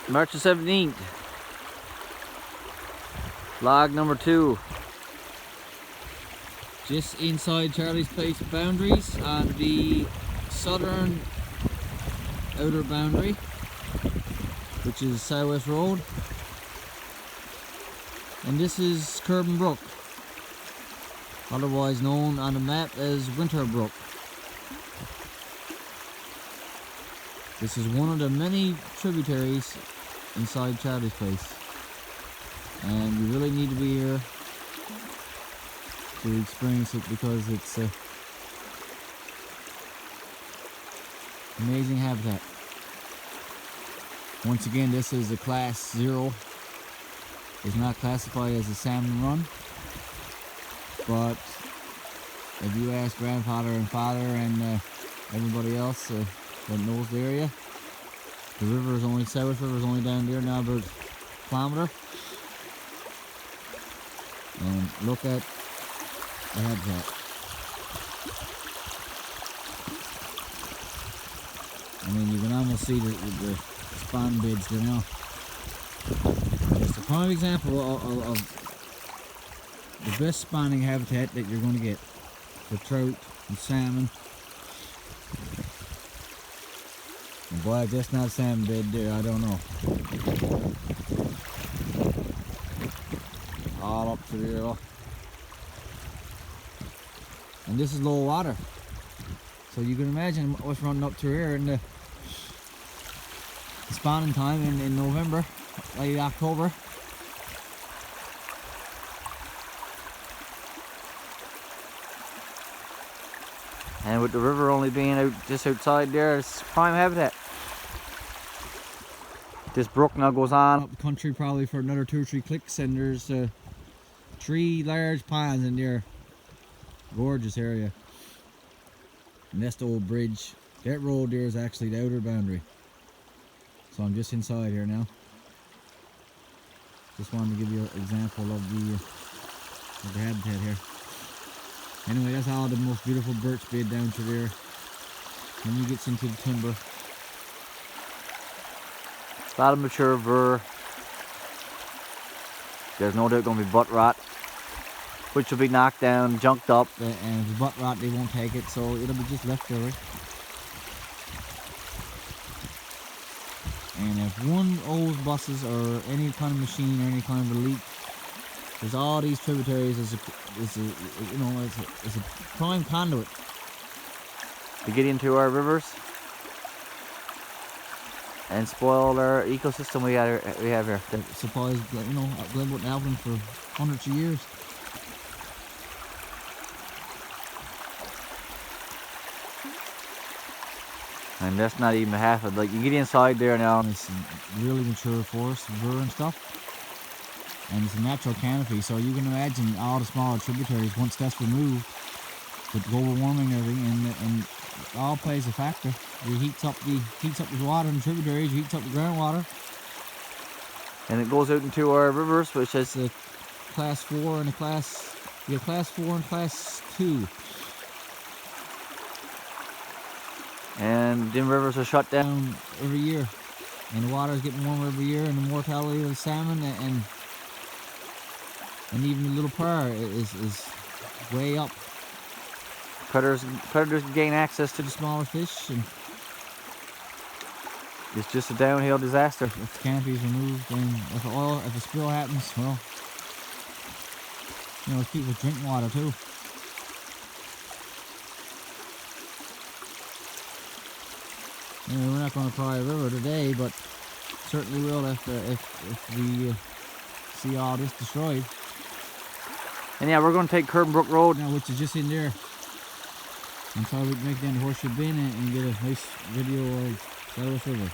March the 17th. Vlog number 2. Just inside Charlie's Place boundaries on the southern outer boundary, which is Southwest Road. And this is Kerbin Brook, otherwise known on the map as Winter Brook. This is one of the many tributaries inside Charlie's Place, and you really need to be here to experience it because it's amazing habitat. Once again, this is a class 0. It's not classified as a salmon run, but if you ask grandfather and father and everybody else that knows the area, the river is only, South River is only down there now about a kilometer. And look at the habitat. I mean, you can almost see the spawn beds there now. It's a prime example of the best spawning habitat that you're going to get for trout and salmon. And boy, if that's not salmon bed there, I don't know. All up to there, look. And this is low water, so you can imagine what's running up through here in the spawning time in November, late October. And with the river only being out just outside there, it's prime habitat. This brook now goes on up the country probably for another 2 or 3 clicks, and there's 3 large ponds in there. Gorgeous area. And that's the old bridge. That road there is actually the outer boundary. So I'm just inside here now. Just wanted to give you an example of the habitat here. Anyway, that's all the most beautiful birch bed down to there. Then you get into the timber. A lot of mature burr. There's no doubt going to be butt rot, which will be knocked down, junked up, and if it's butt rot they won't take it, so it'll be just left over. And if one owes buses or any kind of machine or any kind of a leak, there's all these tributaries as a prime conduit to get into our rivers and spoil our ecosystem we have here. That supplies, Glenwood and Alvin for hundreds of years. And that's not even half of it. Like, you get inside there now and it's really mature forest, burr and stuff. And it's a natural canopy, so you can imagine all the smaller tributaries, once that's removed, with global warming and everything, and it all plays a factor. It heats up the water in the tributaries, heats up the groundwater. And it goes out into our rivers, which is a class 4 and a class 4 and class 2. And them rivers are shut down every year, and the water is getting warmer every year, and the mortality of the salmon and even the little parr is way up. Predators gain access to the smaller fish, and it's just a downhill disaster. If the canopy is removed, and if a spill happens, well, it's people's drinking water too. We're not going to try a river today, but certainly will if we see all this destroyed. And yeah, we're going to take Kerbin Brook Road now, which is just in there. And so we can make down the Horseshoe Bin and get a nice video of Southwest River.